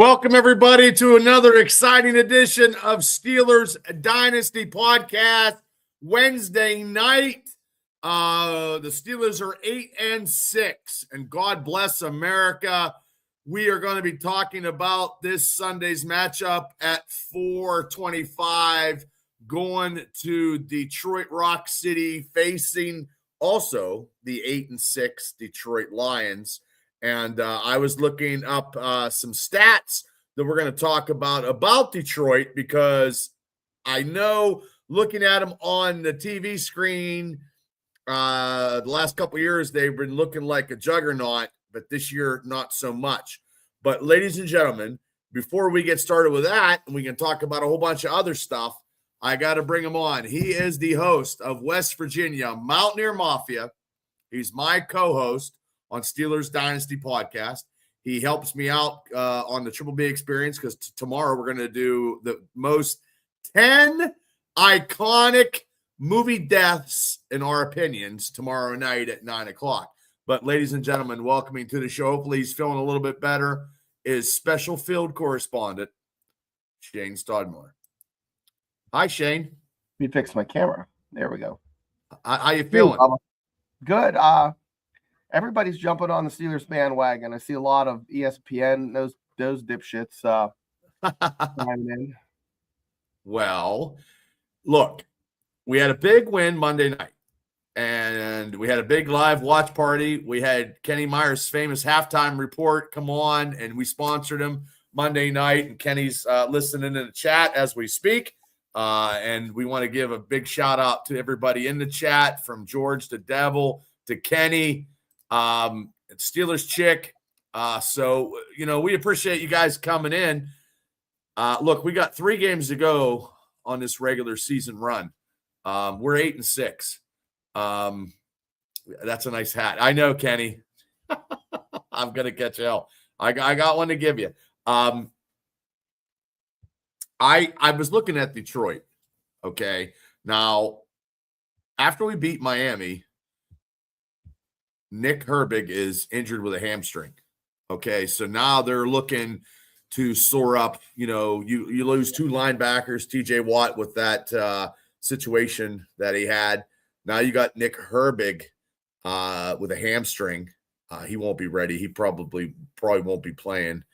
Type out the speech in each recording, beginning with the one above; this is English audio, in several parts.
Welcome, everybody, to another exciting edition of Steelers Dynasty Podcast. Wednesday night, the Steelers are 8-6, and God bless America. We are going to be talking about this Sunday's matchup at 4:25, going to Detroit Rock City, facing also the 8-6 Detroit Lions. And I was looking up some stats that we're going to talk about Detroit, because I know looking at them on the TV screen the last couple of years, they've been looking like a juggernaut, but this year, not so much. But ladies and gentlemen, before we get started with that, and we can talk about a whole bunch of other stuff, I got to bring him on. He is the host of West Virginia Mountaineer Mafia. He's my co-host on Steelers Dynasty Podcast. He helps me out on the Triple B experience, because tomorrow we're going to do the most 10 iconic movie deaths in our opinions tomorrow night at 9 o'clock. But ladies and gentlemen, welcoming to the show, hopefully he's feeling a little bit better, is special field correspondent Shane Stodmiller. Hi, Shane. Let me fix my camera. There we go. How you feeling? Good. Everybody's jumping on the Steelers bandwagon. I see a lot of ESPN, those dipshits chiming in. Well, look, we had a big win Monday night, and we had a big live watch party. We had Kenny Meyer's famous halftime report come on, and we sponsored him Monday night, and Kenny's listening in the chat as we speak. And we want to give a big shout out to everybody in the chat, from George to Devil to Kenny. Steelers Chick. So, we appreciate you guys coming in. Look, we got 3 games to go on this regular season run. We're 8-6. That's a nice hat. I know, Kenny. I'm going to catch hell. I got one to give you. I was looking at Detroit. Okay. Now, after we beat Miami, Nick Herbig is injured with a hamstring. Okay, so now they're looking to shore up. You lose 2 linebackers, TJ Watt, with that situation that he had. Now you got Nick Herbig with a hamstring. He won't be ready. He probably won't be playing.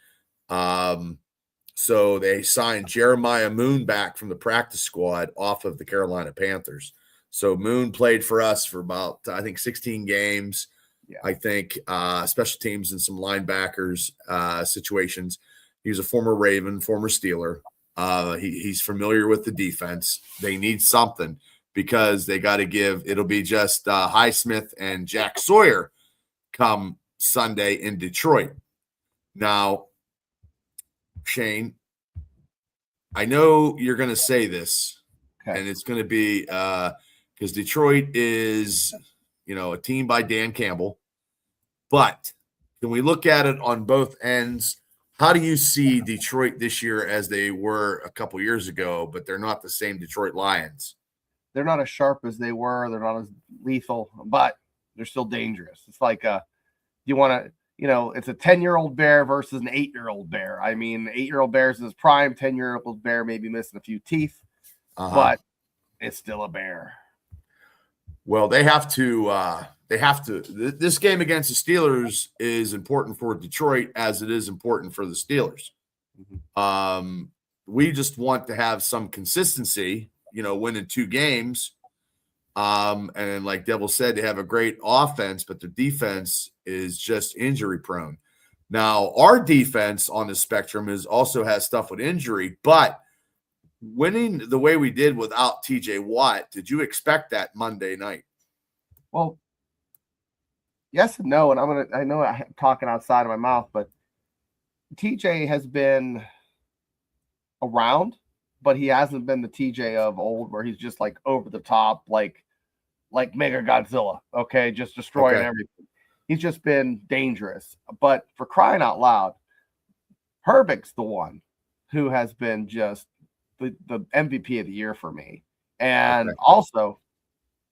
So they signed Jeremiah Moon back from the practice squad off of the Carolina Panthers. So Moon played for us for about, I think, 16 games. Yeah. I think special teams and some linebackers situations. He's a former Raven, former Steeler. He's familiar with the defense. They need something, because they got to it'll be just Highsmith and Jack Sawyer come Sunday in Detroit. Now, Shane, I know you're going to say this, okay, and it's going to be because Detroit is – a team by Dan Campbell. But can we look at it on both ends? How do you see Detroit this year as they were a couple years ago, but they're not the same Detroit Lions? They're not as sharp as they were. They're not as lethal, but they're still dangerous. It's like you want to, it's a 10-year-old bear versus an 8-year-old bear. I mean, 8-year-old bear is his prime. 10-year-old bear may be missing a few teeth, but it's still a bear. Well, they have to. This game against the Steelers is important for Detroit, as it is important for the Steelers. Mm-hmm. We just want to have some consistency, winning 2 games. And like Devil said, they have a great offense, but their defense is just injury prone. Now, our defense on the spectrum also has stuff with injury, but winning the way we did without TJ Watt, did you expect that Monday night? Well, yes and no. And I know I'm talking outside of my mouth, but TJ has been around, but he hasn't been the TJ of old, where he's just like over the top, like Mega Godzilla. Okay. Just destroying everything. He's just been dangerous. But for crying out loud, Herbig's the one who has been just the MVP of the year for me. And also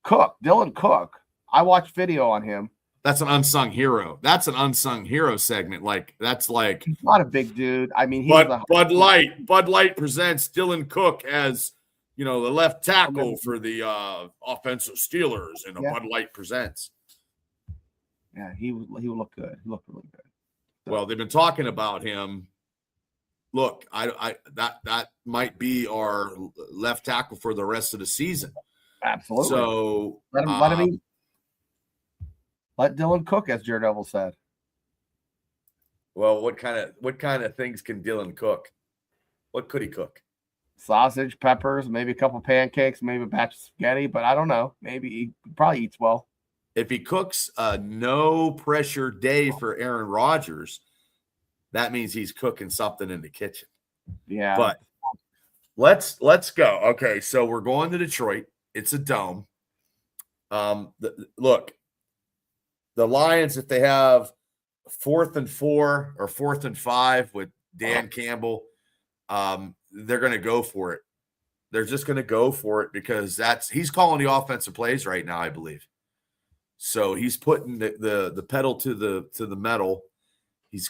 Dylan Cook. I watched video on him. That's an unsung hero. That's an unsung hero segment. Like that's like He's not a big dude. I mean, Bud Light. Bud Light presents Dylan Cook as the left tackle for the offensive Steelers, and Bud Light presents. Yeah, he would look good. He looked really good. So. Well, they've been talking about him. Look, that might be our left tackle for the rest of the season. Absolutely. So let Dylan cook, as Daredevil said. Well, what kind of things can Dylan cook? What could he cook? Sausage, peppers, maybe a couple pancakes, maybe a batch of spaghetti, but I don't know. Maybe he probably eats well. If he cooks a no pressure day for Aaron Rodgers, that means he's cooking something in the kitchen. Yeah. But let's go. Okay, so we're going to Detroit. It's a dome. Look, the Lions, if they have 4th and 4 or 4th and 5 with Dan Campbell, they're going to go for it. They're just going to go for it because he's calling the offensive plays right now, I believe. So he's putting the pedal to the metal. He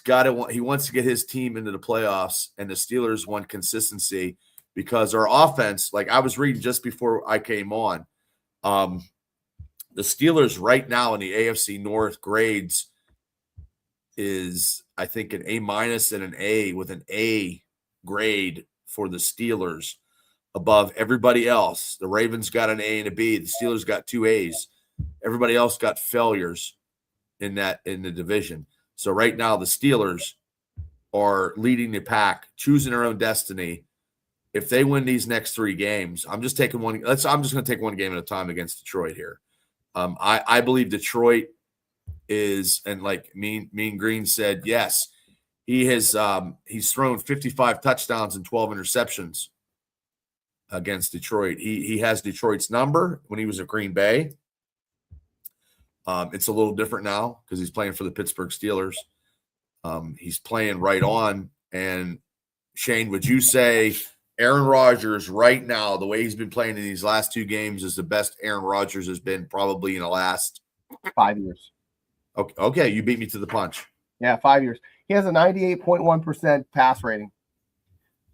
wants to get his team into the playoffs, and the Steelers want consistency because our offense, like I was reading just before I came on, the Steelers right now in the AFC North grades is, I think, an A- and an A, with an A grade for the Steelers above everybody else. The Ravens got an A and a B. The Steelers got 2 A's. Everybody else got failures in the division. So right now the Steelers are leading the pack, choosing their own destiny. If they win these next 3 games, I'm just going to take one game at a time against Detroit here. I believe Detroit is, and like Mean Green said, yes, he's thrown 55 touchdowns and 12 interceptions against Detroit. He has Detroit's number when he was at Green Bay. It's a little different now because he's playing for the Pittsburgh Steelers. He's playing right on. And Shane, would you say Aaron Rodgers right now, the way he's been playing in these last 2 games, is the best Aaron Rodgers has been probably in the last 5 years? Okay, you beat me to the punch. Yeah, 5 years. He has a 98.1% pass rating.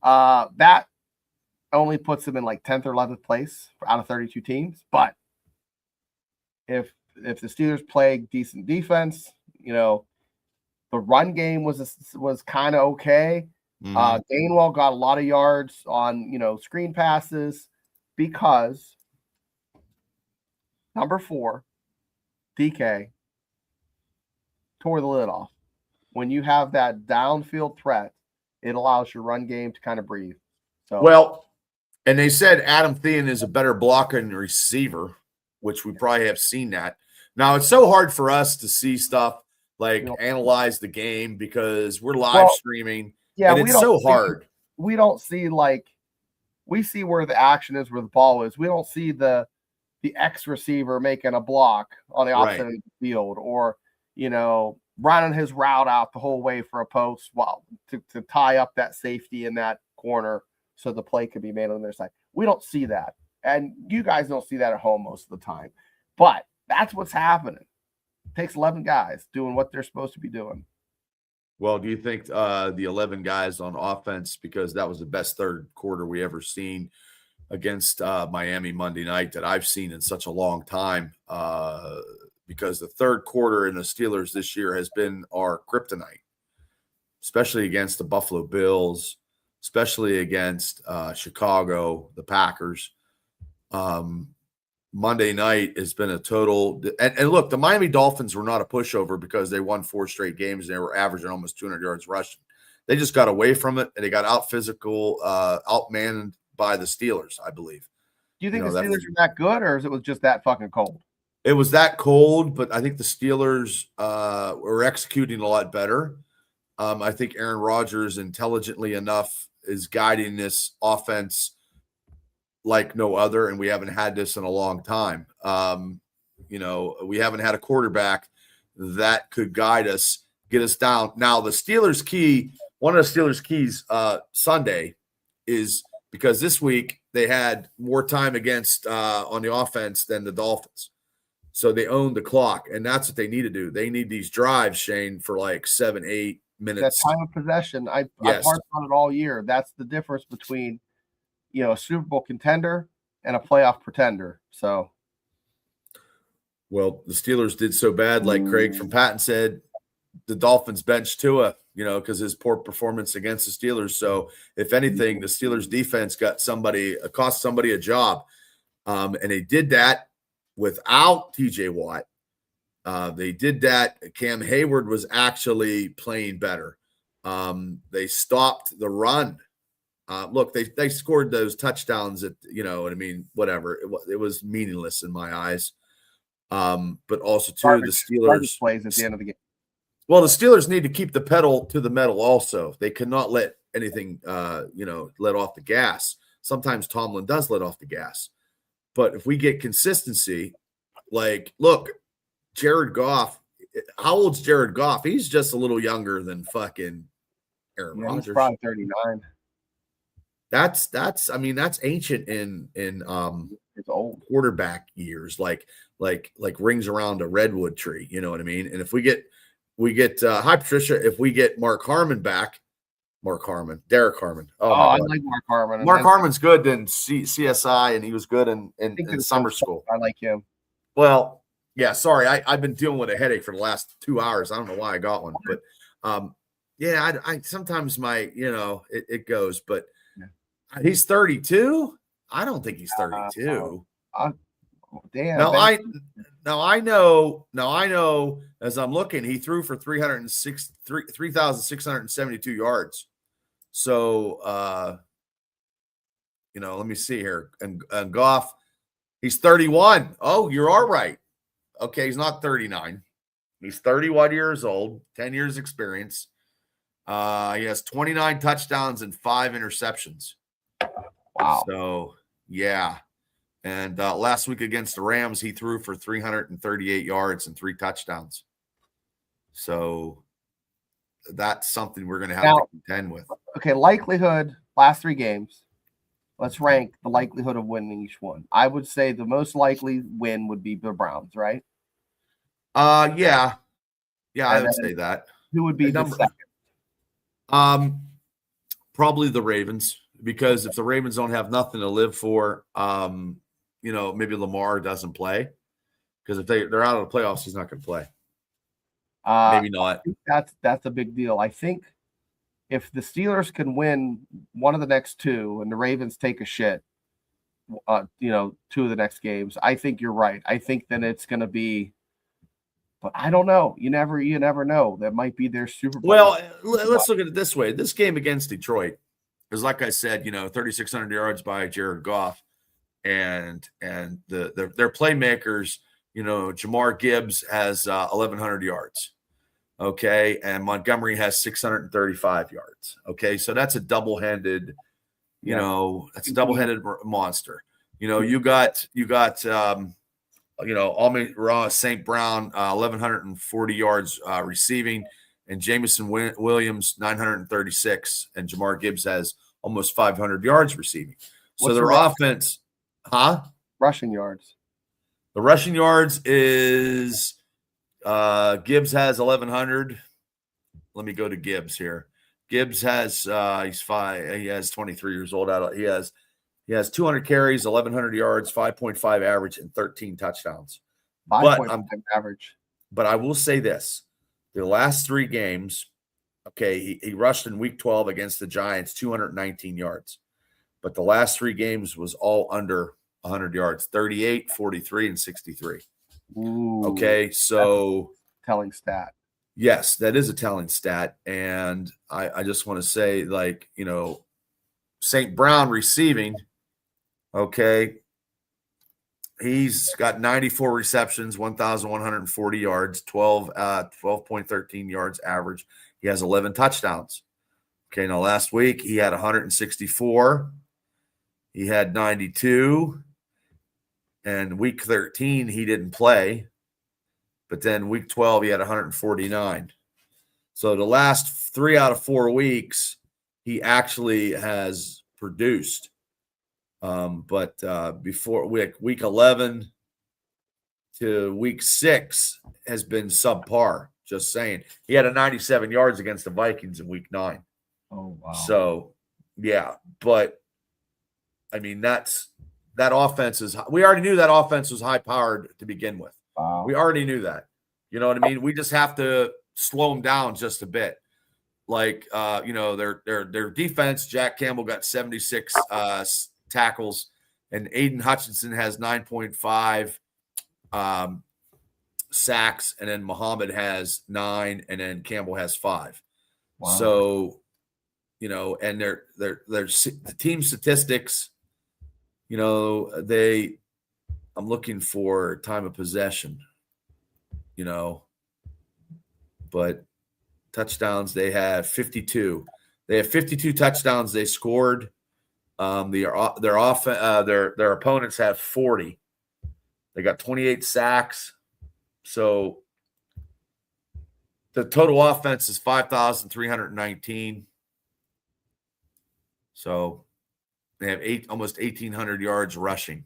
That only puts him in like 10th or 11th place out of 32 teams. But if the Steelers play decent defense, the run game was kind of okay. Gainwell got a lot of yards on, screen passes because number 4, DK, tore the lid off. When you have that downfield threat, it allows your run game to kind of breathe. So well, and they said Adam Thielen is a better blocker and receiver, which we probably have seen that. Now, it's so hard for us to see stuff like analyze the game because we're live streaming. Yeah, and it's so hard. We don't see we see where the action is, where the ball is. We don't see the X receiver making a block on the opposite end of the field, or running his route out the whole way for a post to tie up that safety in that corner so the play could be made on their side. We don't see that. And you guys don't see that at home most of the time. But that's what's happening. It takes 11 guys doing what they're supposed to be doing. Well, do you think the 11 guys on offense, because that was the best third quarter we ever seen against Miami Monday night that I've seen in such a long time, because the third quarter in the Steelers this year has been our kryptonite, especially against the Buffalo Bills, especially against Chicago, the Packers. Monday night has been a total – and look, the Miami Dolphins were not a pushover because they won 4 straight games and they were averaging almost 200 yards rushing. They just got away from it, and they got out-physical, outmanned by the Steelers, I believe. Do you think the Steelers are that good, or is it was just that fucking cold? It was that cold, but I think the Steelers were executing a lot better. I think Aaron Rodgers, intelligently enough, is guiding this offense like no other, and we haven't had this in a long time. We haven't had a quarterback that could guide us, get us down. Now, the Steelers' key, one of the Steelers' keys Sunday is because this week they had more time against on the offense than the Dolphins. So they own the clock, and that's what they need to do. They need these drives, Shane, for like 7-8 That minutes. time of possession, I've Yes. harped on it all year. That's the difference between, a Super Bowl contender and a playoff pretender. So, Well, the Steelers did so bad, like Craig from Patton said, the Dolphins benched Tua, because his poor performance against the Steelers. So, if anything, the Steelers defense cost somebody a job. And they did that without TJ Watt. They did that. Cam Hayward was actually playing better. They stopped the run. Look, they scored those touchdowns at, what I mean, whatever. It was meaningless in my eyes. But also too, the Steelers plays at the end of the game. Well, the Steelers need to keep the pedal to the metal also. They cannot let anything, let off the gas. Sometimes Tomlin does let off the gas. But if we get consistency, like, look, Jared Goff, how old's Jared Goff? He's just a little younger than fucking Aaron Rodgers. He's probably 39. That's ancient in It's old quarterback years, like rings around a redwood tree, you know what I mean? And if we get hi Patricia, if we get Derek Harmon. I like Mark Harmon. Mark Harmon's good in CSI, and he was good in summer school. I like him. Well, yeah, sorry, I've been dealing with a headache for the last 2 hours. I don't know why I got one, but I sometimes it goes, but he's 32. I don't think he's 32. Damn. Now I know as I'm looking, he threw for 3,672 yards. So let me see here. And Goff, he's 31. Oh, you're all right. Okay, he's not 39. He's 31 years old, 10 years experience. He has 29 touchdowns and 5 interceptions. Wow. So, yeah. And last week against the Rams, he threw for 338 yards and 3 touchdowns. So that's something we're going to have to contend with. Okay, likelihood, last 3 games. Let's rank the likelihood of winning each one. I would say the most likely win would be the Browns, right? Yeah, I would say that. Who would be the second? Probably the Ravens, because if the Ravens don't have nothing to live for, maybe Lamar doesn't play, because if they're out of the playoffs, he's not going to play. Maybe not. That's a big deal. I think if the Steelers can win one of the next 2 and the Ravens take a shit, 2 of the next games, I think you're right. I think then it's going to be, but I don't know. You never know. That might be their Super Bowl. Well, let's look at it this way. This game against Detroit is, like I said, 3,600 yards by Jared Goff, and their playmakers. Jamar Gibbs has 1,100 yards. Okay, and Montgomery has 635 yards. Okay, so that's a double-handed, monster. You got Amon-Ra St. Brown, 1,140 yards receiving, and Jameson Williams, 936, and Jamar Gibbs has almost 500 yards receiving. So their offense, rushing yards. The rushing yards is Gibbs has 1,100. Let me go to Gibbs here. Gibbs has he's 23 years old. He has 200 carries, 1,100 yards, 5.5 average, and 13 touchdowns. 5.5 average. But I will say this: the last 3 games, okay, he rushed in week 12 against the Giants, 219 yards. But the last 3 games was all under 100 yards, 38, 43, and 63. Ooh, okay, so telling stat. Yes, that is a telling stat. And I just want to say, St. Brown receiving, okay, he's got 94 receptions, 1,140 yards, 12.13 yards average. He has 11 touchdowns. Okay, now last week he had 164. He had 92. And week 13, he didn't play. But then week 12, he had 149. So the last 3 out of 4 weeks, he actually has produced. But before week 11 to week 6 has been subpar. Just saying. He had a 97 yards against the Vikings in week 9. Oh, wow. So, yeah. But, I mean, that offense is – we already knew that offense was high-powered to begin with. Wow. We already knew that. You know what I mean? We just have to slow them down just a bit. Like, their defense, Jack Campbell got 76 tackles, and Aiden Hutchinson has 9.5 sacks, and then Muhammad has 9, and then Campbell has 5. Wow. So, and their the team statistics, I'm looking for time of possession, but touchdowns, they have 52. They have 52 touchdowns they scored. Their opponents have 40. They got 28 sacks. So the total offense is 5,319. So they have almost 1,800 yards rushing.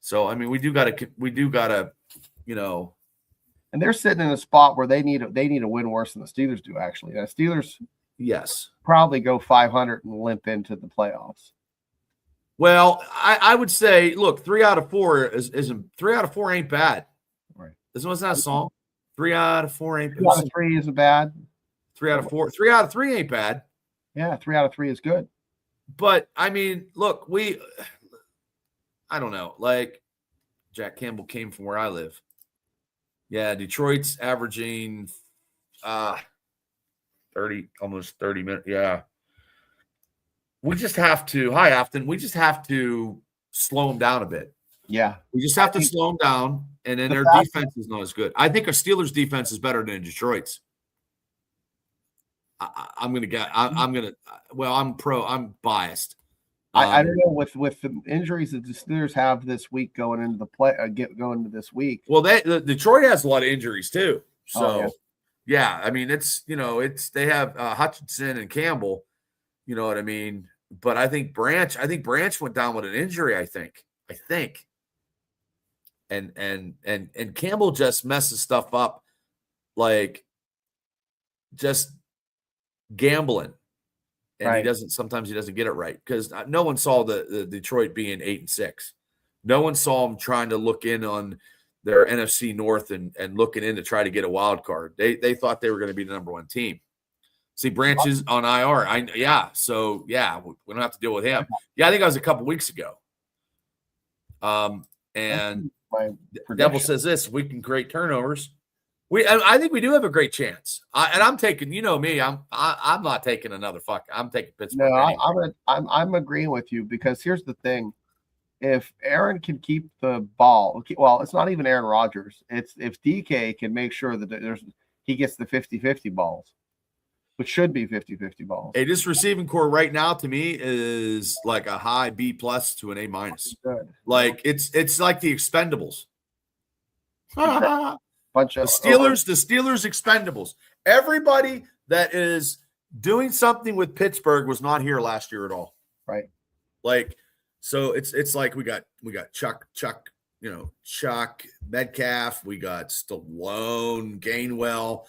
So I mean, we do gotta, And they're sitting in a spot where they need a win worse than the Steelers do. Actually, the Steelers, yes, probably go 500 and limp into the playoffs. Well, I would say, look, 3 out of 4 isn't 3 out of 4 ain't bad. Right. This one's not a song. 3 out of 4 ain't bad. 3 out of 3 isn't bad. 3 out of 4. 3 out of 3 ain't bad. Yeah, 3 out of 3 is good. But I mean, look, I don't know. Like, Jack Campbell came from where I live. Yeah, Detroit's averaging almost 30 minutes. Yeah. We just have to, hi, Afton, we just have to slow them down a bit. Yeah. We just have to slow them down, and then their defense is not as good. I think our Steelers' defense is better than Detroit's. I'm biased. I don't know with the injuries that the Steelers have this week going into this week. Well, Detroit has a lot of injuries too. So, yeah, I mean, they have Hutchinson and Campbell. You know what I mean? But I think Branch went down with an injury. I think, and Campbell just messes stuff up, like just gambling. And right. Sometimes he doesn't get it right, because no one saw the Detroit being 8-6. No one saw them trying to look in on their NFC North and looking in to try to get a wild card. They thought they were going to be the number 1 team. See, Branch is on IR. So we don't have to deal with him. Yeah, I think that was a couple weeks ago. And Devil says this: we can create turnovers. I think we do have a great chance. And I'm taking, me, I'm not taking another I'm taking Pittsburgh. No, I'm agreeing with you, because here's the thing: if Aaron can keep the ball, well, it's not even Aaron Rodgers. It's if DK can make sure that he gets the 50-50 balls, which should be 50-50 balls. Hey, this receiving core right now to me is like a high B+ to an A-. Like it's like the Expendables. Bunch of the Steelers Expendables. Everybody that is doing something with Pittsburgh was not here last year at all. Right. Like, so it's like we got Chuck, Metcalf, we got Stallone, Gainwell.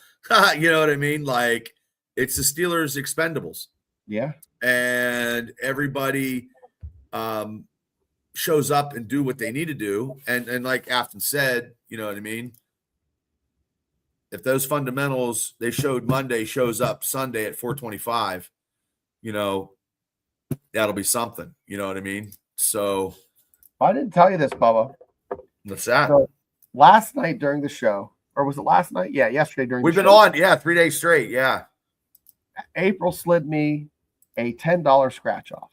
You know what I mean? Like, it's the Steelers Expendables. Yeah. And everybody shows up and do what they need to do. And like Afton said, you know what I mean? If those fundamentals they showed Monday shows up Sunday at 4:25, that'll be something. You know what I mean? So I didn't tell you this, Bubba. What's that? So last night during the show, or was it last night? Yeah, yesterday during We've the been show. on, 3 days straight. Yeah. April slid me a $10 scratch off.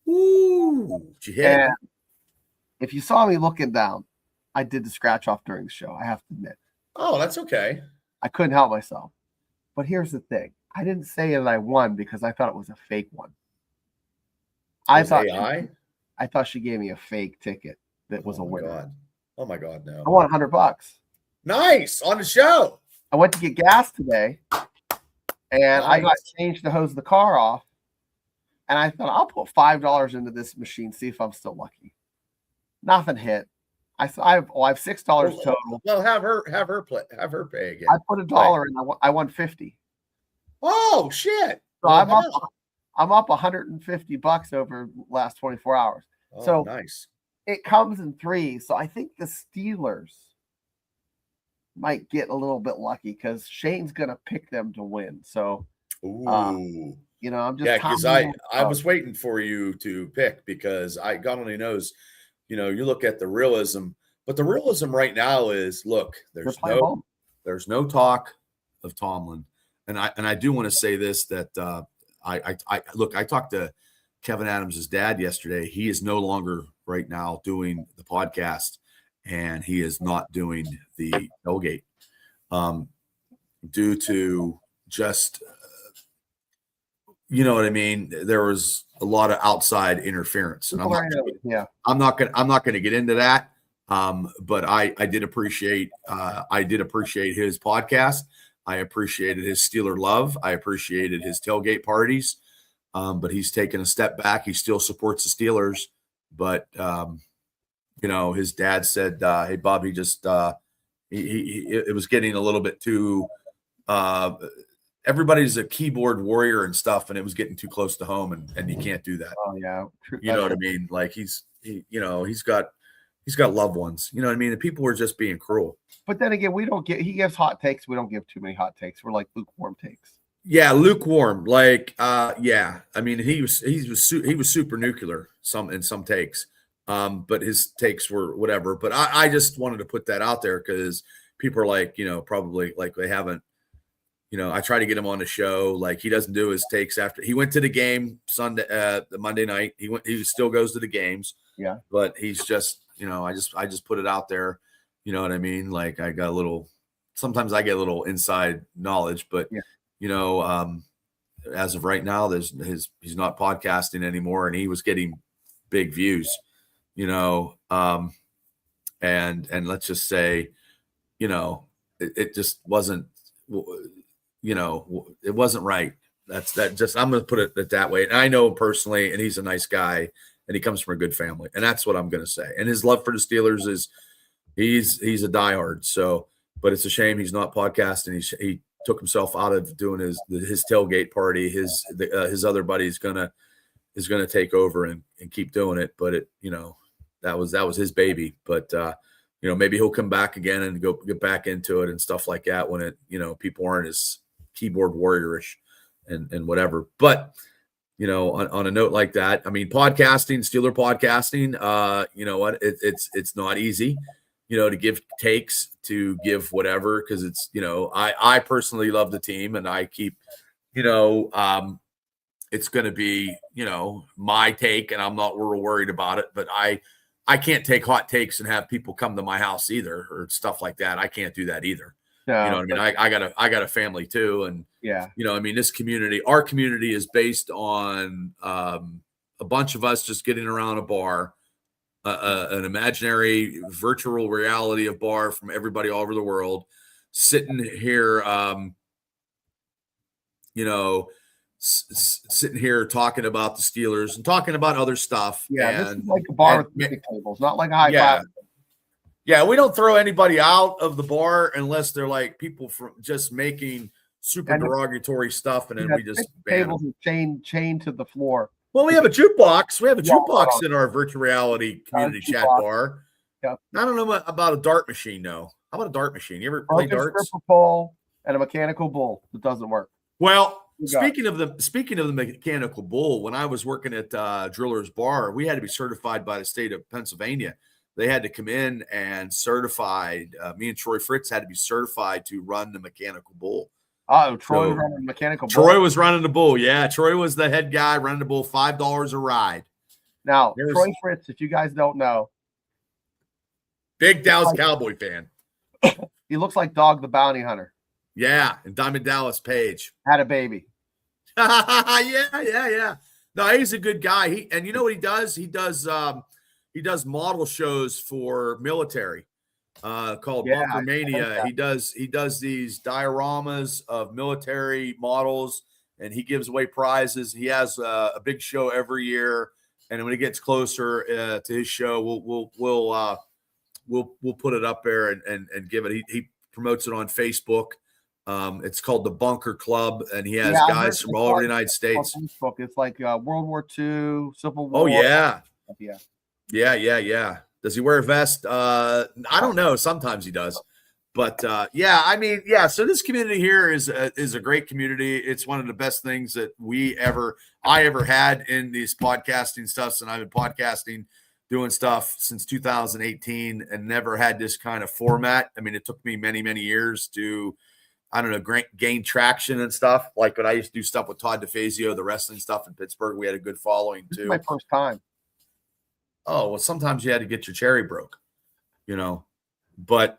Ooh, did you hit it? If you saw me looking down, I did the scratch off during the show. I have to admit. Oh, that's okay. I couldn't help myself. But here's the thing. I didn't say that I won because I thought it was a fake one. I thought she gave me a fake ticket that was a winner. God. Oh my God, no. I won $100. Nice. On the show. I went to get gas today, and nice. I got change to hose the car off. And I thought, I'll put $5 into this machine, see if I'm still lucky. Nothing hit. I have $6 total. Well, have her pay again. I put $1 in. I won 50. Oh shit! So I'm up $150 over the last 24 hours. Oh, so nice. It comes in threes. So I think the Steelers might get a little bit lucky because Shane's gonna pick them to win. So ooh. I'm just because I was waiting for you to pick because God only knows, you look at the realism, but the realism right now is look, there's no talk of Tomlin, and I do want to say this that I talked to Kevin Adams' dad yesterday. He is no longer right now doing the podcast, and he is not doing the tailgate due to just. You know what I mean? There was a lot of outside interference, and I'm not going to get into that. But I did appreciate his podcast. I appreciated his Steeler love. I appreciated his tailgate parties. But he's taken a step back. He still supports the Steelers, but his dad said, "Hey, Bob, he just it was getting a little bit too." Everybody's a keyboard warrior and stuff, and it was getting too close to home, and you can't do that. Oh yeah, you know what I mean? Like he's got loved ones. You know what I mean? And people were just being cruel. But then again, he gives hot takes. We don't give too many hot takes. We're like lukewarm takes. Yeah, lukewarm. Like, yeah. I mean, he was super nuclear in some takes, but his takes were whatever. But I just wanted to put that out there because people are like, probably like they haven't. I try to get him on the show. Like he doesn't do his takes after he went to the game the Monday night. He still goes to the games. Yeah. But he's just, I just put it out there. You know what I mean? Like sometimes I get a little inside knowledge, but as of right now, he's not podcasting anymore, and he was getting big views, and let's just say, it just wasn't. It wasn't right. I'm going to put it that way. And I know him personally, and he's a nice guy, and he comes from a good family. And that's what I'm going to say. And his love for the Steelers is he's a diehard. So, but it's a shame he's not podcasting. He took himself out of doing his tailgate party. His other buddy is going to take over and keep doing it. But that was his baby. But, maybe he'll come back again and get back into it and stuff like that when people aren't as keyboard warriorish and whatever. But, on a note like that, I mean, Steeler podcasting, you know what, it's not easy, to give takes, to give whatever, because it's, I personally love the team and I keep, it's going to be, my take and I'm not real worried about it, but I can't take hot takes and have people come to my house either or stuff like that. I can't do that either. No, you know what I mean? I got a family too. And yeah, I mean, our community is based on a bunch of us just getting around a bar, an imaginary virtual reality of bar from everybody all over the world, sitting here, sitting here talking about the Steelers and talking about other stuff. Yeah, this is like a bar with picnic tables, not like a high five. Yeah, we don't throw anybody out of the bar unless they're like people from just making super derogatory stuff, and then we just tables chained to the floor. Well, we have a jukebox. We have a jukebox in our virtual reality community chat bar. Yeah. I don't know about a dart machine, though. How about a dart machine? You ever play darts? A stripper pole and a mechanical bull that doesn't work. Well, speaking of the mechanical bull, when I was working at Driller's Bar, we had to be certified by the state of Pennsylvania. They had to come in and certified. Me and Troy Fritz had to be certified to run the mechanical bull. Oh, Troy was running the mechanical bull. Troy was running the bull. Yeah, Troy was the head guy running the bull. $5 a ride. Now, Troy Fritz, if you guys don't know, big Dallas Cowboy fan. He looks like Dog the Bounty Hunter. Yeah, and Diamond Dallas Page had a baby. Yeah. No, he's a good guy. And you know what he does? He does model shows for military called Bunker Mania. He does these dioramas of military models, and he gives away prizes. He has a big show every year, and when it gets closer to his show, we'll put it up there and give it. He promotes it on Facebook. It's called the Bunker Club, and he has guys from all over the United States. Facebook. It's like World War II, Civil War. Oh yeah. Yeah. Yeah. Does he wear a vest? I don't know. Sometimes he does. But so this community here is a great community. It's one of the best things that I ever had in these podcasting stuff. And I've been podcasting, doing stuff since 2018, and never had this kind of format. I mean, it took me many, many years to, gain traction and stuff. Like when I used to do stuff with Todd DeFazio, the wrestling stuff in Pittsburgh, we had a good following too. This is my first time. Oh, well, sometimes you had to get your cherry broke, But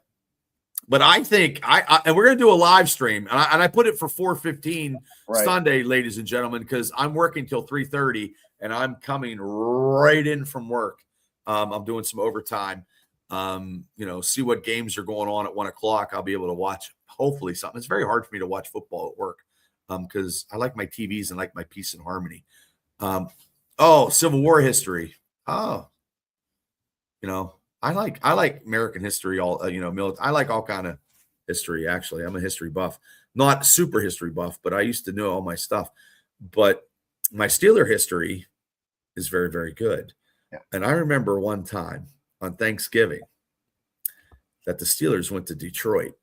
I think and we're going to do a live stream, and I put it for 4:15 Sunday, ladies and gentlemen, because I'm working till 3:30, and I'm coming right in from work. I'm doing some overtime. See what games are going on at 1:00. I'll be able to watch hopefully something. It's very hard for me to watch football at work because I like my TVs and like my peace and harmony. Civil War history. I like American history, I like all kind of history, actually. I'm a history buff. Not super history buff, but I used to know all my stuff. But my Steeler history is very, very good. Yeah. And I remember one time on Thanksgiving that the Steelers went to Detroit,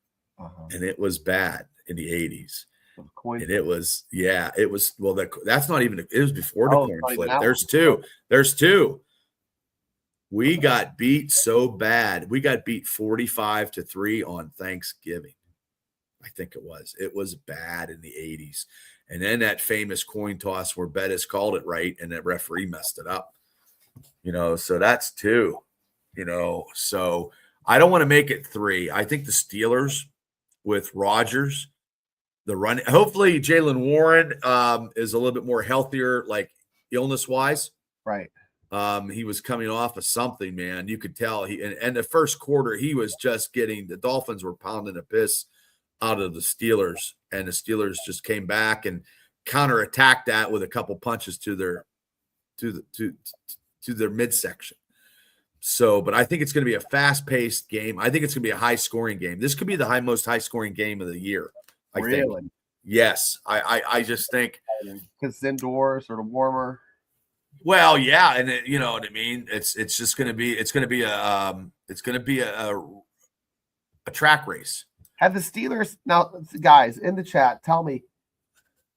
and it was bad in the 80s. And it was that's not even, it was before the coin flip. There's two. We got beat so bad. We got beat 45-3 on Thanksgiving. I think it was. It was bad in the 80s. And then that famous coin toss where Bettis called it right and that referee messed it up. So that's 2. So I don't want to make it 3. I think the Steelers with Rodgers, the run. Hopefully Jaylen Warren is a little bit more healthier, like illness-wise. Right. He was coming off of something, man. You could tell and the first quarter, he was just the Dolphins were pounding the piss out of the Steelers, and the Steelers just came back and counterattacked that with a couple punches to their midsection. So, but I think it's going to be a fast-paced game. I think it's going to be a high-scoring game. This could be the most high-scoring game of the year. I think. Yes. I just think because it's indoors, sort of warmer. Well, yeah, and you know what I mean. It's going to be a track race. Have the Steelers now, guys in the chat? Tell me,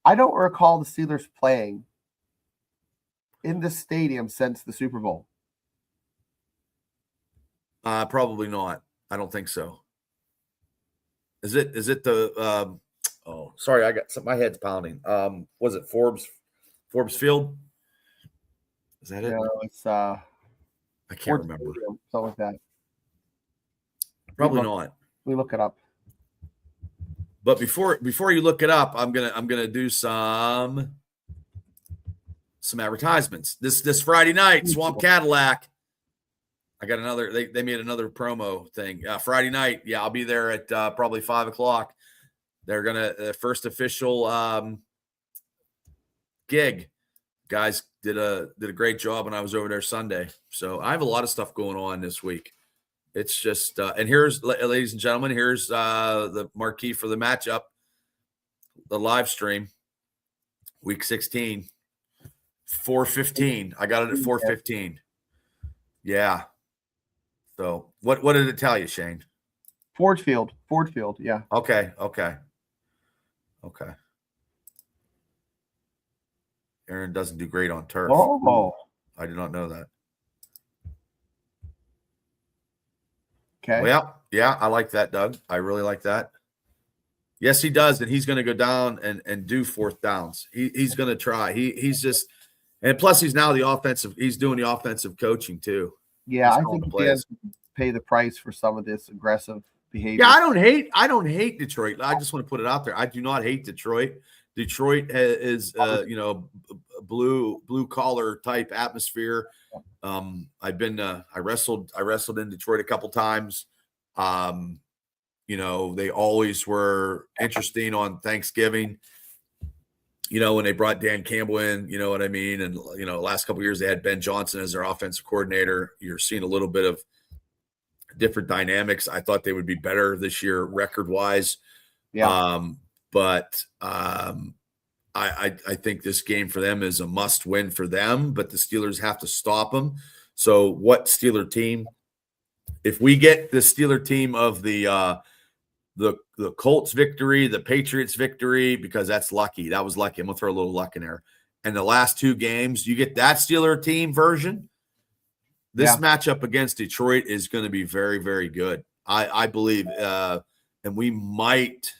I don't recall the Steelers playing in the stadium since the Super Bowl. Probably not. I don't think so. Is it the? Sorry, I got my head's pounding. Was it Forbes Field? Is that it? No, it's I can't remember. Something like that. Probably not. We look it up. But before you look it up, I'm gonna do some advertisements. This Friday night, Swamp Cadillac. I got another. They made another promo thing. Friday night. Yeah, I'll be there at probably 5:00. They're gonna first official gig. Guys did a great job when I was over there Sunday. So I have a lot of stuff going on this week. It's just and here's, ladies and gentlemen, here's the marquee for the matchup, the live stream, week 16, 4:15. I got it at 4:15. Yeah. So what did it tell you, Shane? Ford Field. Yeah. Okay. Aaron doesn't do great on turf. Oh, I did not know that. Okay. Well, yeah, I like that, Doug. I really like that. Yes, he does, and he's going to go down and do fourth downs. He's going to try. He's just, and plus he's now he's doing the offensive coaching too. Yeah, I think he has to pay the price for some of this aggressive behavior. Yeah, I don't hate Detroit. I just want to put it out there. I do not hate Detroit. Detroit is blue collar type atmosphere. I wrestled in Detroit a couple times. They always were interesting on Thanksgiving. When they brought Dan Campbell in, you know what I mean? And, last couple of years they had Ben Johnson as their offensive coordinator. You're seeing a little bit of different dynamics. I thought they would be better this year record-wise. Yeah. I think this game for them is a must-win for them, but the Steelers have to stop them. So what Steeler team? If we get the Steeler team of the Colts victory, the Patriots victory, because that's lucky. That was lucky. I'm going to throw a little luck in there. And the last two games, you get that Steeler team version. This matchup against Detroit is going to be very, very good. I believe, and we might.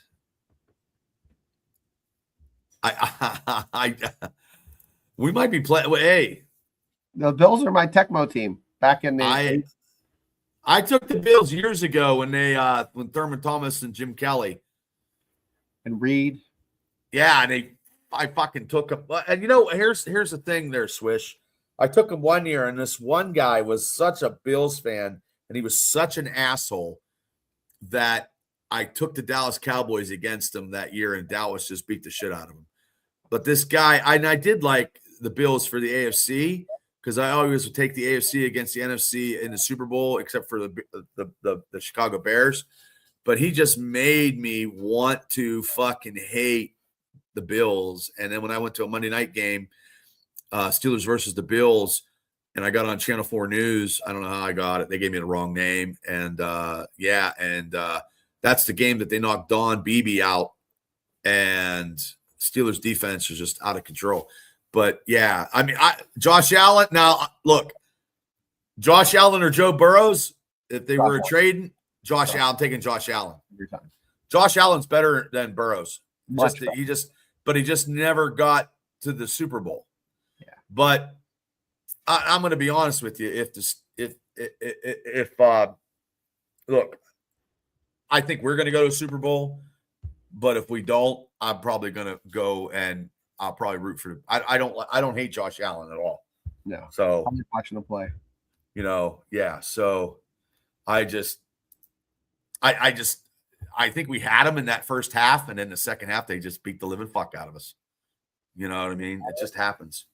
We might be playing. Hey, the Bills are my Tecmo team back in the. I took the Bills years ago when when Thurman Thomas and Jim Kelly and Reed. Yeah, and I fucking took them. And here's the thing there, Swish. I took him one year, and this one guy was such a Bills fan, and he was such an asshole that I took the Dallas Cowboys against him that year, and Dallas just beat the shit out of him. But this guy, I did like the Bills for the AFC because I always would take the AFC against the NFC in the Super Bowl, except for the Chicago Bears. But he just made me want to fucking hate the Bills. And then when I went to a Monday night game, Steelers versus the Bills, and I got on Channel 4 News. I don't know how I got it. They gave me the wrong name. And that's the game that they knocked Don Beebe out. And Steelers defense is just out of control. But yeah, I mean, Josh Allen. Now, look, Josh Allen or Joe Burrows, if they were trading, Josh Allen, taking Josh Allen. Every time. Josh Allen's better than Burrows. He just never got to the Super Bowl. Yeah. But I'm going to be honest with you. Look, I think we're going to go to a Super Bowl, but if we don't, I'm probably going to go and I'll probably root for. I don't hate Josh Allen at all. No. So I'm just watching him play. Yeah. So I think we had them in that first half, and then the second half they just beat the living fuck out of us. You know what I mean? It just happens.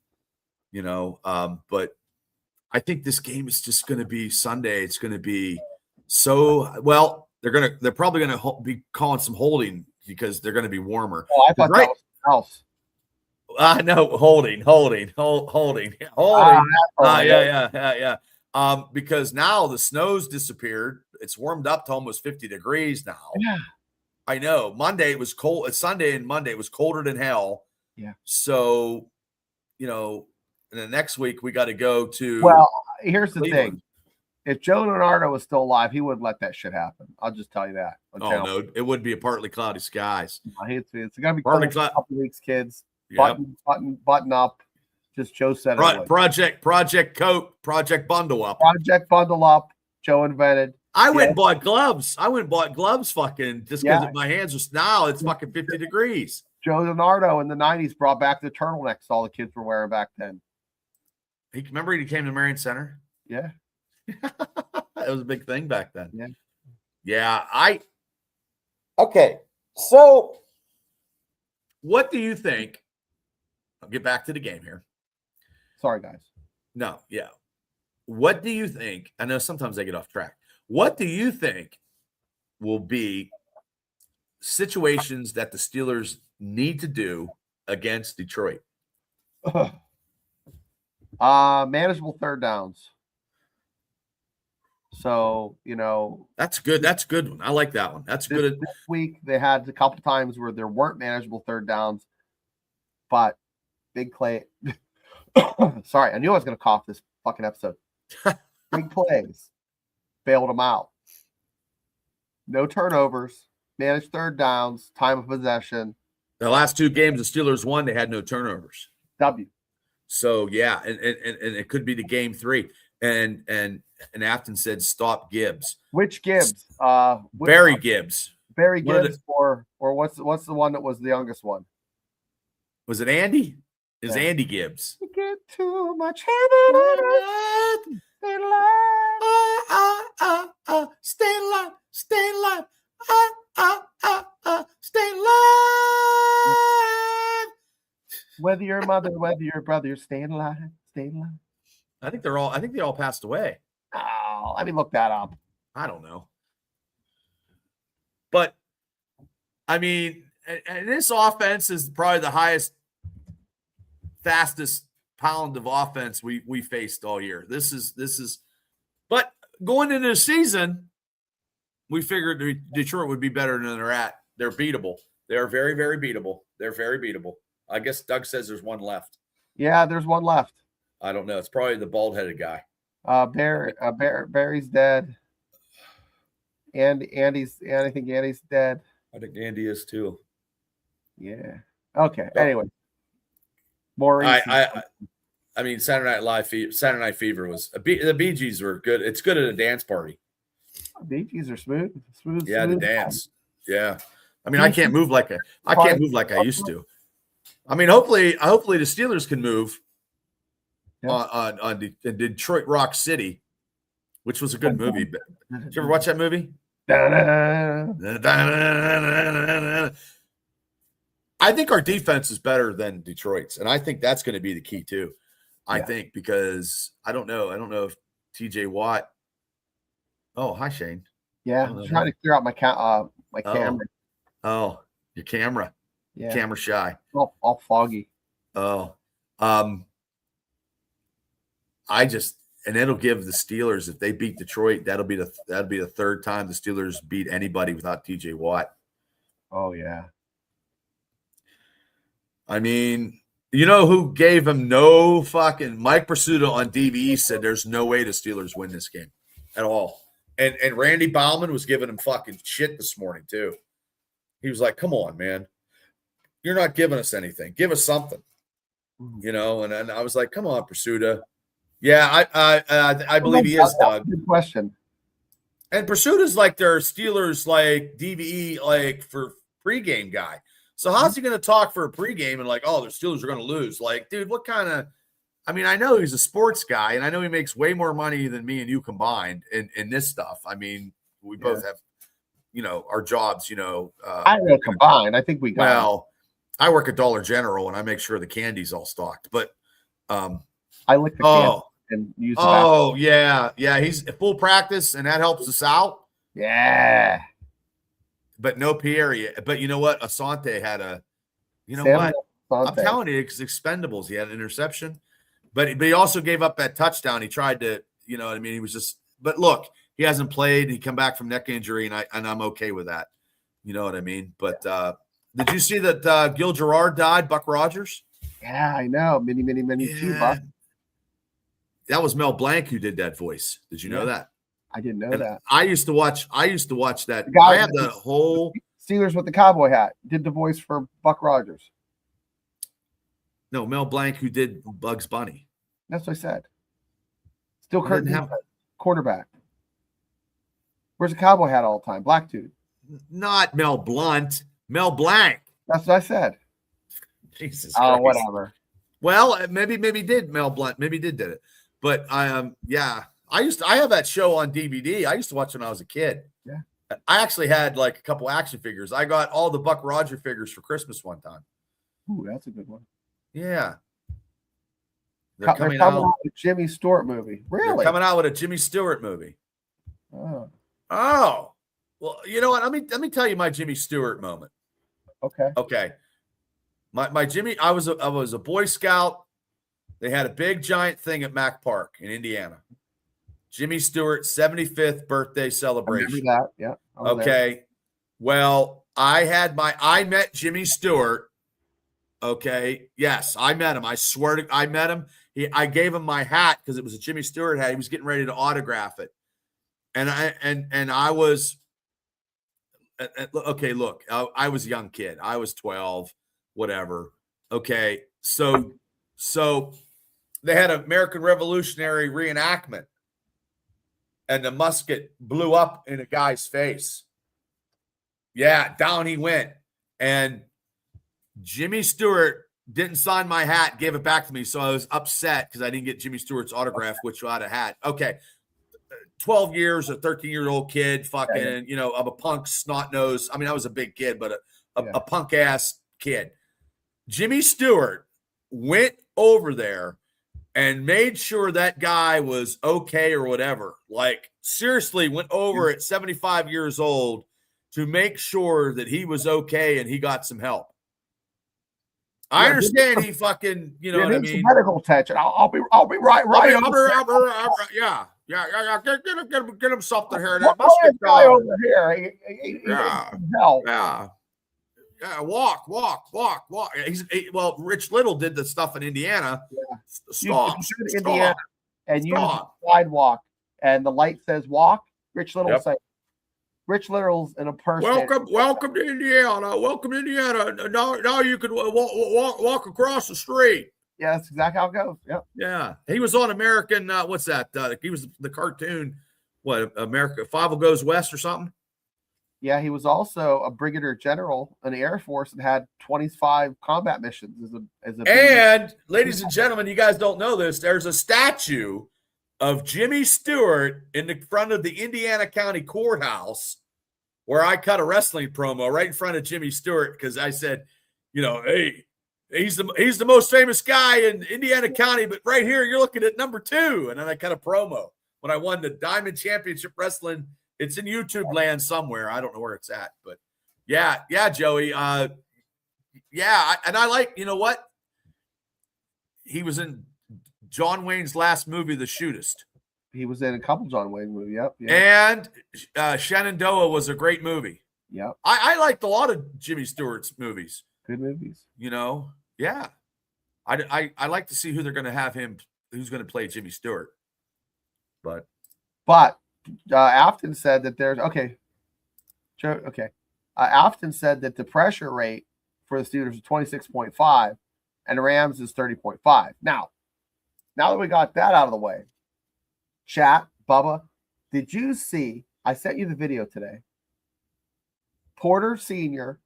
But I think this game is just going to be Sunday. It's going to be well. They're probably going to be calling some holding because they're going to be warmer. Oh, I thought that was else. I know holding. Yeah. Because now the snow's disappeared. It's warmed up to almost 50 degrees now. Yeah. I know. Monday it was cold. It's Sunday and Monday it was colder than hell. Yeah. So, and then next week we got to go to. Well, here's the Cleveland. thing. If Joe Leonardo was still alive, he wouldn't let that shit happen. I'll just tell you that. No, it would be a partly cloudy skies. It's going to be cold in a couple weeks, kids. Yep. Button up. Just Joe said it. Project Coat, Project Bundle Up. Project Bundle Up. Joe invented. I went and bought gloves. Fucking just because my hands are now it's fucking 50 degrees. Joe Leonardo in the 90s brought back the turtlenecks all the kids were wearing back then. Remember he came to Marion Center? Yeah. It was a big thing back then. Yeah. Yeah. Okay. So what do you think? I'll get back to the game here. Sorry, guys. No, yeah. What do you think? I know sometimes I get off track. What do you think will be situations that the Steelers need to do against Detroit? Manageable third downs. So, that's good. That's a good one. I like that one. That's good. This week they had a couple times where there weren't manageable third downs, but big play. Sorry, I knew I was going to cough this fucking episode. Big plays bailed them out. No turnovers, managed third downs, time of possession. The last two games the Steelers won, they had no turnovers. W. So yeah, and it could be the game 3. And Afton said stop Gibbs. Which Gibbs? Barry Gibbs. Barry Gibbs or what's the one that was the youngest one? Was it Andy? It was Andy Gibbs. You get too much heaven. Stay alive. Stay alive. Stay alive. Stay alive. Whether your mother, whether your brother, stay alive. Stay alive. I think they all passed away. Oh, let me look that up. I don't know. But, I mean, and this offense is probably the highest, fastest pound of offense we faced all year. This is, but going into the season, we figured Detroit would be better than they're at. They're beatable. They're very, very beatable. They're very beatable. I guess Doug says there's one left. Yeah, there's one left. I don't know. It's probably the bald-headed guy. Barry's dead. And I think Andy's dead. I think Andy is too. Yeah. Okay. Anyway. Boring. I mean, Saturday Night Fever was the Bee Gees were good. It's good at a dance party. Bee Gees are smooth. Yeah, smooth to dance. Yeah. I mean, I can't move like I used to. I mean, hopefully the Steelers can move on Detroit Rock City, which was a good movie. Did you ever watch that movie? I think our defense is better than Detroit's, and I think that's going to be the key too. I think because I don't know if TJ Watt. Oh, hi Shane. Yeah, I'm trying to clear out my camera. Oh, your camera. Yeah. Camera shy. All foggy. Oh. And it'll give the Steelers, if they beat Detroit, that'll be the third time the Steelers beat anybody without TJ Watt. Oh yeah. I mean, you know who gave him no fucking Mike Pursuta on DVE said there's no way the Steelers win this game at all. And Randy Bauman was giving him fucking shit this morning too. He was like, "Come on, man. You're not giving us anything. Give us something." You know, and I was like, "Come on, Pursuta." Yeah, I believe he is, Doug. Good question. And Pursuita's like their Steelers like DVE like for pregame guy. So how's he going to talk for a pregame and like, oh, the Steelers are going to lose? Like, dude, what kind of? I mean, I know he's a sports guy, and I know he makes way more money than me and you combined in this stuff. I mean, we both have, our jobs. I know combined. I think we got. Well, I work at Dollar General, and I make sure the candy's all stocked. But I lick the can and use. Oh yeah, he's at full practice, and that helps us out. Yeah. But no Pierre. But you know what? Asante had a. You know what? I'm telling you, it's expendables. He had an interception, but he also gave up that touchdown. He tried to, you know what I mean? He was just. But look, he hasn't played. He come back from neck injury, and I'm okay with that. You know what I mean? But did you see that Gil Gerard died? Buck Rogers. Yeah, I know. Many too, Buck. That was Mel Blanc who did that voice. Did you know that? I didn't know that. I used to watch that. I had the whole Steelers with the cowboy hat did the voice for Buck Rogers. No, Mel Blanc who did Bugs Bunny. That's what I said. Still Curtin quarterback. Wears a cowboy hat all the time. Black dude. Not Mel Blunt. Mel Blanc. That's what I said. Jesus Christ. Oh, whatever. Well, maybe did Mel Blunt. Maybe did it. But I have that show on DVD. I used to watch when I was a kid. Yeah. I actually had like a couple action figures. I got all the Buck Roger figures for Christmas one time. Ooh, that's a good one. Yeah. They're coming out with a Jimmy Stewart movie. Really? They're coming out with a Jimmy Stewart movie. Oh. Well, you know what? Let me tell you my Jimmy Stewart moment. Okay. My Jimmy, I was a Boy Scout. They had a big giant thing at Mack Park in Indiana. Jimmy Stewart 75th birthday celebration. I remember that. Yeah. Okay. There. Well, I met Jimmy Stewart. Okay. Yes, I met him. I swear to I met him. I gave him my hat because it was a Jimmy Stewart hat. He was getting ready to autograph it. And I was okay, look, I was a young kid. I was 12, whatever. Okay. So they had an American Revolutionary reenactment, and the musket blew up in a guy's face. Yeah, down he went. And Jimmy Stewart didn't sign my hat, gave it back to me, so I was upset because I didn't get Jimmy Stewart's autograph, which I'd have had. Okay, 12 years, a 13-year-old kid, fucking, I'm a punk snot nose. I mean, I was a big kid, but a punk-ass kid. Jimmy Stewart went over there and made sure that guy was okay or whatever. Like, seriously went over at 75 years old to make sure that he was okay and he got some help. I understand he fucking, you know what I mean? Medical attention. I'll be right. Yeah. Get him something here. That must be guy over here. Help. Yeah. Walk. Well, Rich Little did the stuff in Indiana. Yeah. Stop. Indiana, and you sidewalk, and the light says walk. Rich Little say. Rich Little's in a person. Welcome to Indiana. Welcome to Indiana. Now you can walk across the street. Yeah, that's exactly how it goes. Yep. Yeah. He was on American, what's that? He was the cartoon, America 5 Goes West or something? Yeah, he was also a brigadier general in the Air Force and had 25 combat missions and ladies and gentlemen, you guys don't know this. There's a statue of Jimmy Stewart in the front of the Indiana County Courthouse where I cut a wrestling promo right in front of Jimmy Stewart because I said, hey, he's the most famous guy in Indiana County, but right here you're looking at number 2. And then I cut a promo when I won the Diamond Championship Wrestling. It's in YouTube land somewhere. I don't know where it's at, but yeah, Joey. Yeah, and I like, you know what? He was in John Wayne's last movie, The Shootist. He was in a couple John Wayne movies. Yep. And Shenandoah was a great movie. Yep. I liked a lot of Jimmy Stewart's movies. Good movies. Yeah. I like to see who they're going to have him, who's going to play Jimmy Stewart. But Afton said that there's Afton said that the pressure rate for the Steelers is 26.5 and the Rams is 30.5. Now that we got that out of the way, chat, Bubba, did you see? I sent you the video today. Porter Sr.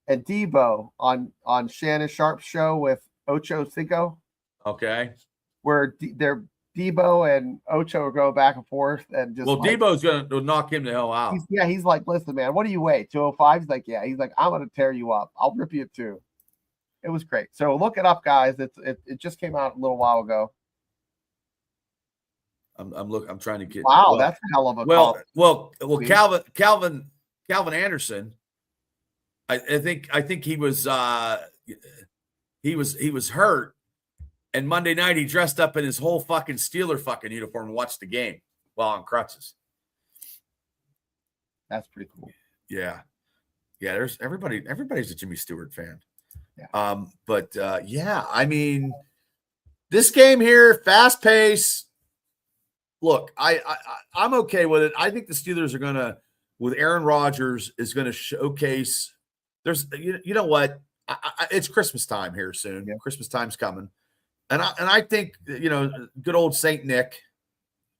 and Debo on Shannon Sharp's show with Ocho Cinco. Okay. Where they're Debo and Ocho are going back and forth and just. Well, Debo's going to knock him the hell out. He's like, listen, man, what do you weigh? 205? He's like, yeah. He's like, I'm going to tear you up. I'll rip you too. It was great. So look it up, guys. It just came out a little while ago. I'm trying to get. Wow, that's a hell of a. Well, Calvin Anderson. I think he was hurt, and Monday night he dressed up in his whole fucking Steeler fucking uniform and watched the game while on crutches. That's pretty cool. Yeah. There's everybody's a Jimmy Stewart fan. Yeah. Yeah, I mean, this game here, fast pace. Look, I'm okay with it. I think the Steelers are gonna, with Aaron Rodgers, is gonna showcase. There's, you know what? It's Christmas time here soon. Yeah. Christmas time's coming, and I think good old Saint Nick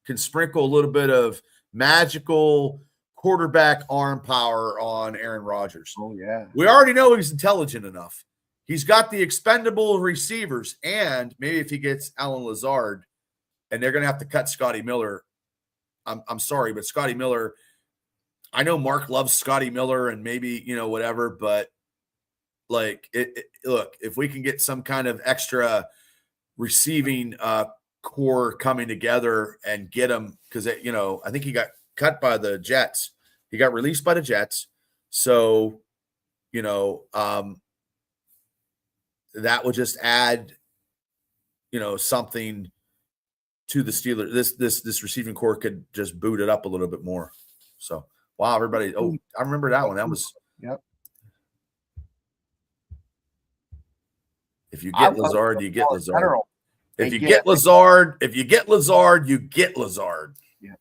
can sprinkle a little bit of magical quarterback arm power on Aaron Rodgers. Oh yeah, we already know he's intelligent enough. He's got the expendable receivers, and maybe if he gets Alan Lazard, and they're going to have to cut Scotty Miller. I'm sorry, but Scotty Miller, I know Mark loves Scotty Miller and maybe, whatever, but like look, if we can get some kind of extra receiving core coming together and get him, because, I think he got cut by the Jets. He got released by the Jets. So, that would just add, something to the Steelers. This receiving core could just boot it up a little bit more. So, wow, everybody. Oh, I remember that one. That was. Yep. If you get Lazard, you get Lazard. General. If you get Lazard, you get Lazard. Yeah.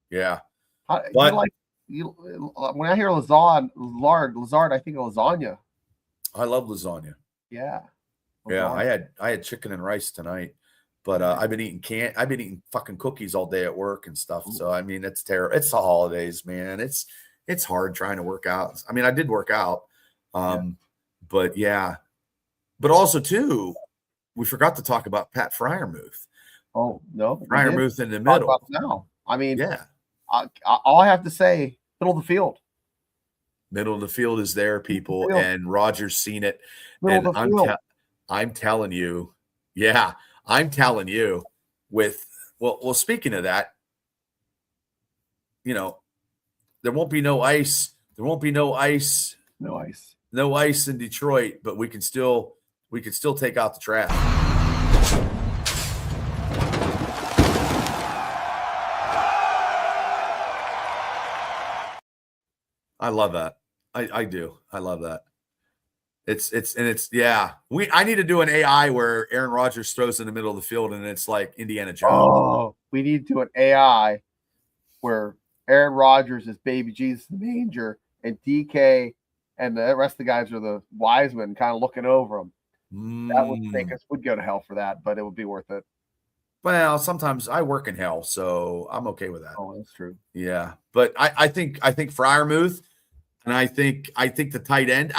Yeah. But when I hear Lazard, I think of lasagna. I love lasagna. Yeah. Yeah, I had chicken and rice tonight, but I've been eating fucking cookies all day at work and stuff. Ooh. So I mean, it's terrible. It's the holidays, man. It's hard trying to work out. I mean, I did work out, but yeah, but also too, we forgot to talk about Pat Freiermuth. Oh no, Freiermuth in the middle. Now, I mean, yeah. All I have to say, middle of the field. Middle of the field is there, people, and Rodgers seen it. Middle And of the field. I'm telling you, yeah, I'm telling you. Well, speaking of that, there won't be no ice. There won't be no ice. No ice. No ice in Detroit, but we can still take out the trash. I love that. I do. I love that. I need to do an AI where Aaron Rodgers throws in the middle of the field and it's like Indiana Jones. Oh, we need to do an AI where Aaron Rodgers is baby Jesus in the manger and DK and the rest of the guys are the wise men kind of looking over them. That would make us would go to hell for that, but it would be worth it. Well, sometimes I work in hell, so I'm okay with that. Oh, that's true. Yeah, but I think Freiermuth, and I think the tight end.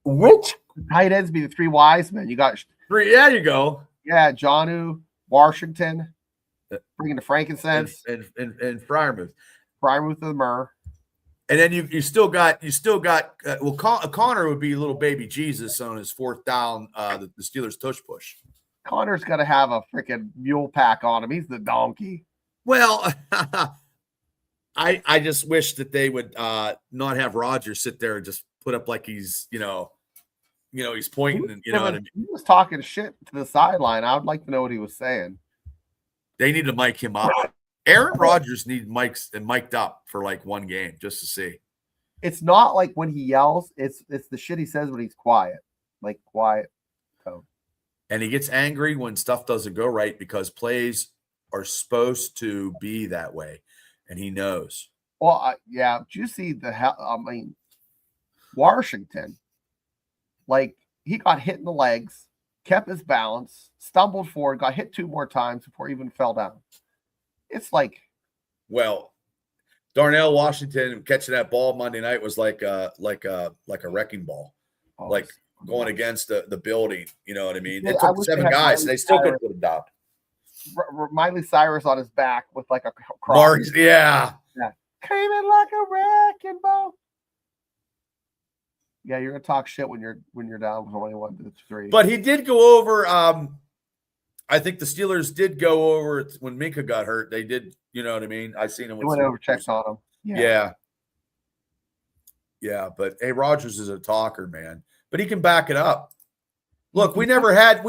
Which tight ends be the three wise men? You got three. Yeah, you go. Yeah, Jonnu, Washington, bringing the frankincense, and Freiermuth, Freiermuth and the myrrh. And then you still got Connor would be little baby Jesus on his fourth down, the Steelers tush push. Connor's got to have a freaking mule pack on him. He's the donkey. Well, I just wish that they would not have Rodgers sit there and just put up like he's he's pointing and what I mean? He was talking shit to the sideline. I would like to know what he was saying. They need to mic him up. Aaron Rodgers needs mic'd up for like one game just to see. It's not like when he yells, it's the shit he says when he's quiet. Like quiet tone. And he gets angry when stuff doesn't go right because plays are supposed to be that way. And he knows. Well, yeah. Did you see Washington, like he got hit in the legs, kept his balance, stumbled forward, got hit 2 more times before he even fell down. It's like, well, Darnell Washington catching that ball Monday night was like a wrecking ball, like going against the building. You know what I mean? They took 7 guys, and they still couldn't put him down. Miley Cyrus on his back with like a cross. Yeah. Came in like a wrecking ball. Yeah, you're gonna talk shit when you're down 21-3. But he did go over. I think the Steelers did go over when Minka got hurt. They did, you know what I mean? I seen him. He went over, checked on him. Yeah. But hey, Rodgers is a talker, man. But he can back it up. Look, we never had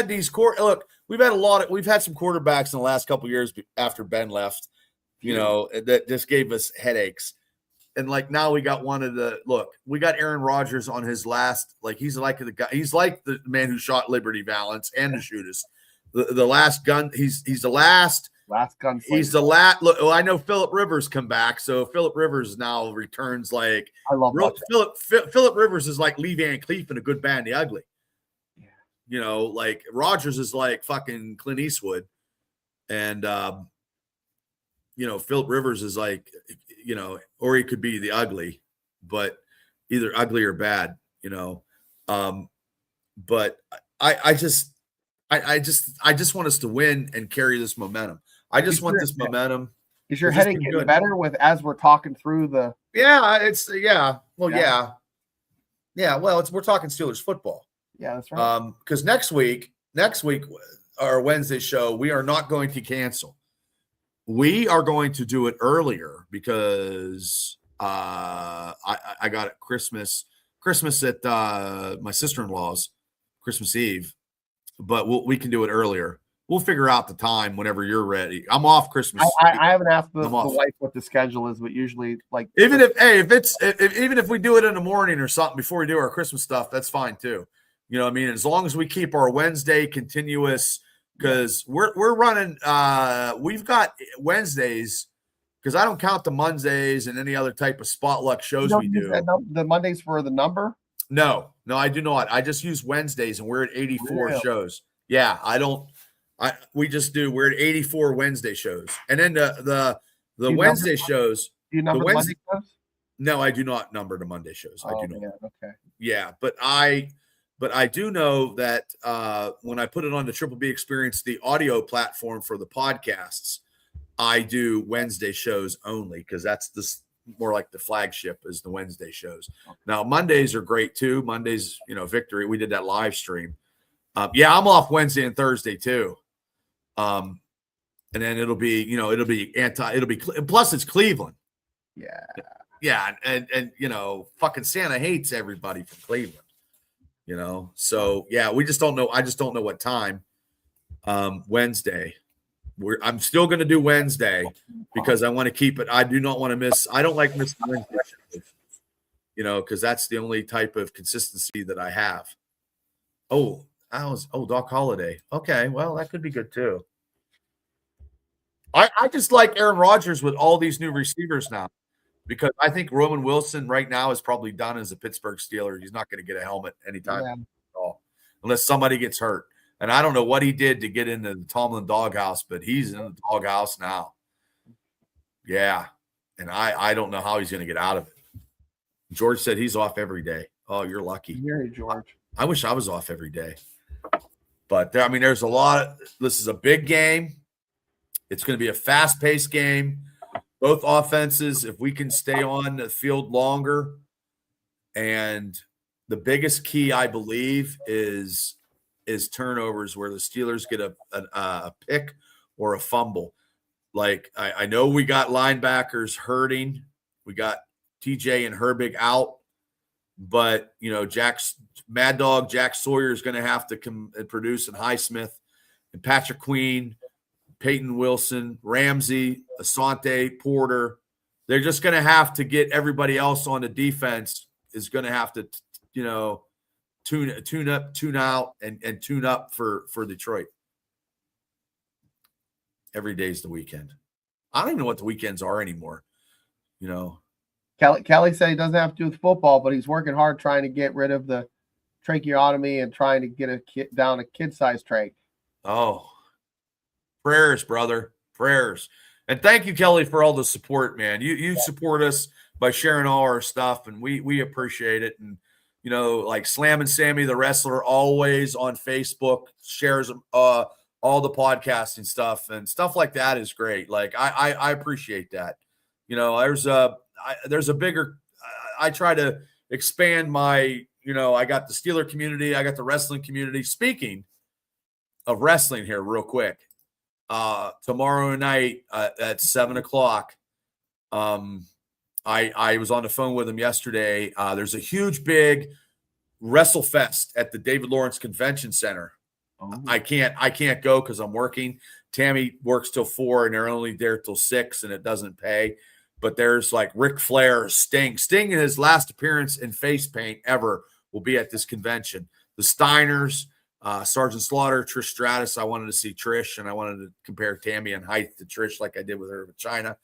these Look, we've had some quarterbacks in the last couple of years after Ben left. That just gave us headaches. And like now we got we got Aaron Rodgers on his last. Like he's like the guy. He's like the man who shot Liberty Valance and the shooters. The last gun. He's the last gun. He's the last. Look, I know Phillip Rivers come back, so Phillip Rivers now returns. Like I love Phillip Rivers is like Lee Van Cleef in A Good, Bad, and the Ugly. Yeah. Like Rodgers is like fucking Clint Eastwood, and Phillip Rivers is like or he could be the ugly, but either ugly or bad. But I just want us to win and carry this momentum. I just want this momentum. Is your headache getting better as we're talking through the? Yeah, Well, yeah. Well, we're talking Steelers football. Yeah, that's right. Because next week, our Wednesday show, we are not going to cancel. We are going to do it earlier because I got it Christmas at my sister-in-law's Christmas Eve. But we can do it earlier. We'll figure out the time whenever you're ready. I'm off Christmas. I haven't asked the wife what the schedule is, but usually like even if we do it in the morning or something before we do our Christmas stuff, that's fine too. You know what I mean? As long as we keep our Wednesday continuous, because we're running. We've got Wednesdays because I don't count the Mondays and any other type of spot luck shows we do. The Mondays for the number. No, I do not. I just use Wednesdays, and we're at 84 shows. Yeah, we're at 84 Wednesday shows, and then the Wednesday shows. Do you number the Monday shows? No, I do not number the Monday shows. I do not. Yeah, okay. Yeah, but I do know that when I put it on the Triple B Experience, the audio platform for the podcasts, I do Wednesday shows only because that's more like the flagship is the Wednesday shows. Now Mondays are great too. Mondays, Victory. We did that live stream. I'm off Wednesday and Thursday too. And then it'll be plus it's Cleveland. Yeah. Yeah. And fucking Santa hates everybody from Cleveland, So yeah, we just don't know. I just don't know what time. Wednesday. I'm still going to do Wednesday because I want to keep it. I do not want to miss. I don't like missing Wednesday shows, because that's the only type of consistency that I have. Doc Holliday. Okay, well, that could be good too. I just like Aaron Rodgers with all these new receivers now because I think Roman Wilson right now is probably done as a Pittsburgh Steeler. He's not going to get a helmet anytime at all unless somebody gets hurt. And I don't know what he did to get into the Tomlin doghouse, but he's in the doghouse now. Yeah. And I don't know how he's going to get out of it. George said he's off every day. Oh, you're lucky. Very George. I wish I was off every day. But there's a lot. This is a big game. It's going to be a fast-paced game. Both offenses, if we can stay on the field longer. And the biggest key, I believe, is turnovers where the Steelers get a pick or a fumble. Like I know we got linebackers hurting. We got TJ and Herbig out, but Mad Dog Jack Sawyer is going to have to come and produce, and Highsmith and Patrick Queen, Peyton Wilson, Ramsey, Asante, Porter. They're just going to have to get everybody else on the defense is going to have to, tune out and tune up for Detroit. Every day's the weekend. I don't even know what the weekends are anymore. Kelly said he doesn't have to do with football, but he's working hard trying to get rid of the tracheotomy and trying to get down a kid-sized trach. Oh, prayers, brother, prayers. And thank you, Kelly, for all the support, man. You support us by sharing all our stuff, and we appreciate it. And like Slam and Sammy, the wrestler, always on Facebook shares all the podcasting stuff and stuff like that is great. Like I appreciate that. There's a bigger. I try to expand my. I got the Steeler community. I got the wrestling community. Speaking of wrestling here, real quick. Tomorrow night at 7:00. I was on the phone with him yesterday. There's a huge, big WrestleFest at the David Lawrence Convention Center. Oh. I can't go because I'm working. Tammy works till 4, and they're only there till 6, and it doesn't pay. But there's like Ric Flair, Sting. Sting in his last appearance in face paint ever will be at this convention. The Steiners, Sergeant Slaughter, Trish Stratus. I wanted to see Trish, and I wanted to compare Tammy in height to Trish like I did with her with China.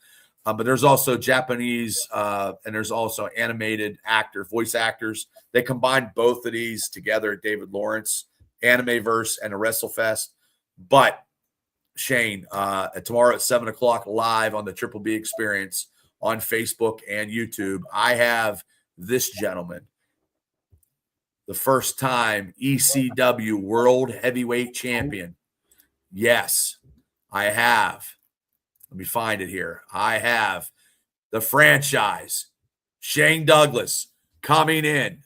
But there's also Japanese, and there's also animated voice actors. They combined both of these together at David Lawrence, Animeverse, and a WrestleFest. But Shane, tomorrow at 7:00 live on the Triple B Experience on Facebook and YouTube, I have this gentleman, the first time ECW World Heavyweight Champion. Yes, I have. Let me find it here. I have the franchise, Shane Douglas, coming in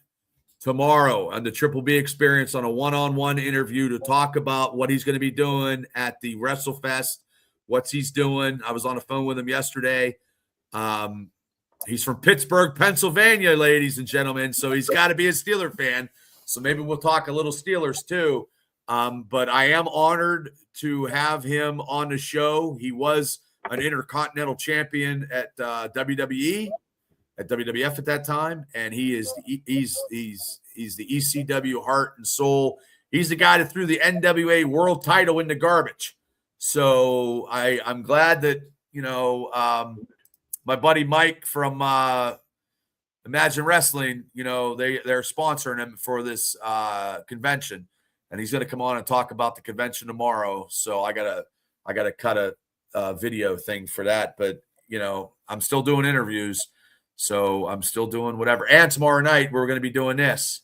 tomorrow on the Triple B Experience on a one-on-one interview to talk about what he's going to be doing at the WrestleFest, what he's doing. I was on the phone with him yesterday. He's from Pittsburgh, Pennsylvania, ladies and gentlemen, so he's got to be a Steeler fan. So maybe we'll talk a little Steelers too. But I am honored to have him on the show. He was an Intercontinental Champion at WWE, at WWF at that time, and he's the ECW heart and soul. He's the guy that threw the NWA World Title in the garbage. So I'm glad that my buddy Mike from Imagine Wrestling, they're sponsoring him for this convention, and he's going to come on and talk about the convention tomorrow. So I gotta cut a video thing for that, but I'm still doing interviews, so I'm still doing whatever. And tomorrow night we're going to be doing this.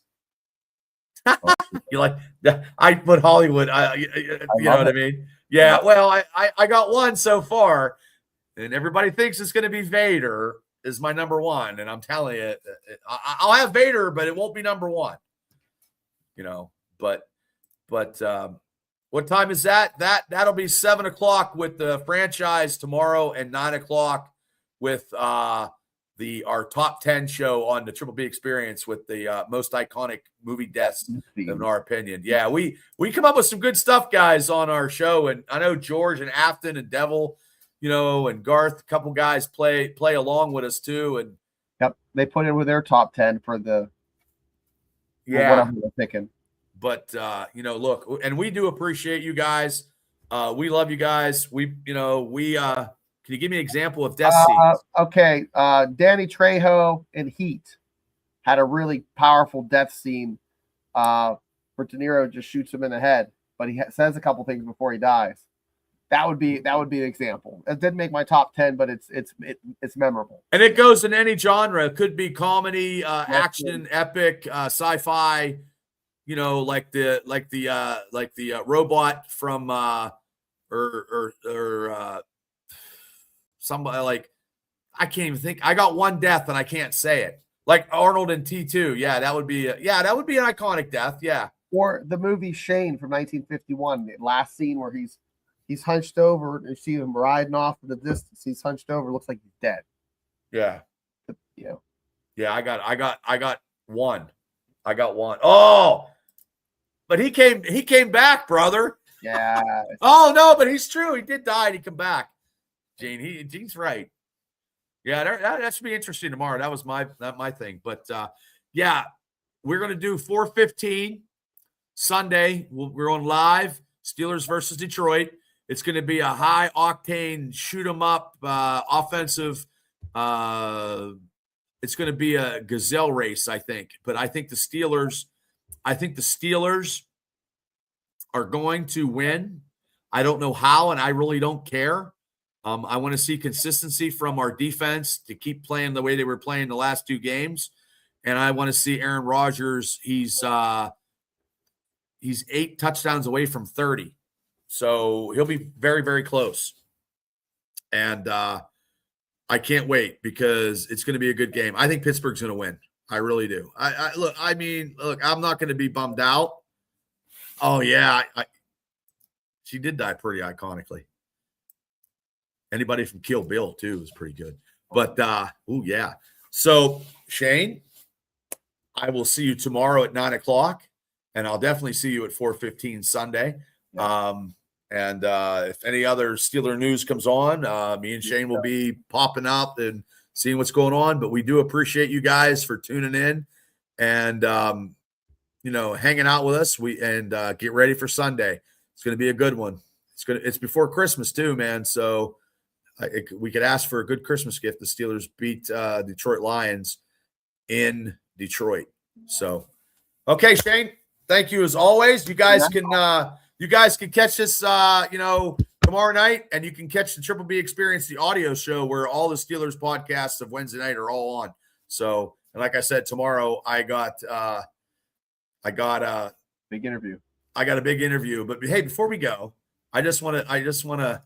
You like? I put Hollywood. You know what I mean? Yeah. Well, I got one so far, and everybody thinks it's going to be Vader is my number one, and I'm telling you, I'll have Vader, but it won't be number one. But What time is that? That'll be 7:00 with the franchise tomorrow, and 9:00 with our top 10 show on the Triple B Experience with the most iconic movie deaths in our opinion. Yeah, we come up with some good stuff, guys, on our show, and I know George and Afton and Devil, and Garth, a couple guys play along with us too, and yep, they put in with their top 10 for the whatever they're picking. But look, and we do appreciate you guys. We love you guys. Can you give me an example of death scenes? Okay. Danny Trejo in Heat had a really powerful death scene where De Niro just shoots him in the head, but he says a couple things before he dies. That would be an example. It didn't make my top 10, but it's memorable. And it goes in any genre. It could be comedy, action, epic, sci-fi. Like the robot from somebody, like, I can't even think. I got one death and I can't say it. Like Arnold in T2. Yeah, that would be an iconic death. Yeah. Or the movie Shane from 1951. The last scene where he's hunched over and you see him riding off in the distance. He's hunched over, looks like he's dead. Yeah. Yeah, I got one. I got one. Oh, but he came back, brother. Yeah. Oh no, but he's true. He did die and he come back. Gene's right. Yeah, that should be interesting tomorrow. That was my thing. But yeah, we're gonna do 4:15 Sunday. We're on live. Steelers versus Detroit. It's going to be a high octane shoot 'em up offensive. It's going to be a gazelle race, I think. But I think the Steelers are going to win. I don't know how, and I really don't care. I want to see consistency from our defense to keep playing the way they were playing the last two games. And I want to see Aaron Rodgers. He's 8 touchdowns away from 30. So he'll be very, very close. And I can't wait because it's going to be a good game. I think Pittsburgh's going to win. I really do. Look, I'm not going to be bummed out. Oh, yeah. She did die pretty iconically. Anybody from Kill Bill, too, is pretty good. But, yeah. So, Shane, I will see you tomorrow at 9:00, and I'll definitely see you at 4:15 Sunday. And if any other Steeler news comes on, me and Shane will be popping up and seeing what's going on. But we do appreciate you guys for tuning in and, hanging out with us. Get ready for Sunday. It's going to be a good one. It's before Christmas too, man. So we could ask for a good Christmas gift. The Steelers beat Detroit Lions in Detroit. So, okay, Shane, thank you as always. You guys can catch this, tomorrow night, and you can catch the Triple B Experience, the audio show where all the Steelers podcasts of Wednesday night are all on. So, and like I said, tomorrow I got a big interview. I got a big interview. But hey, before we go, I just want to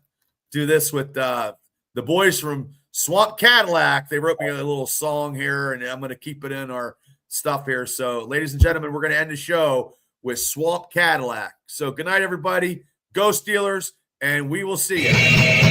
do this with the boys from Swamp Cadillac. They wrote me a little song here, and I'm going to keep it in our stuff here. So, ladies and gentlemen, we're going to end the show with Swamp Cadillac. So good night, everybody. Go Steelers, and we will see you.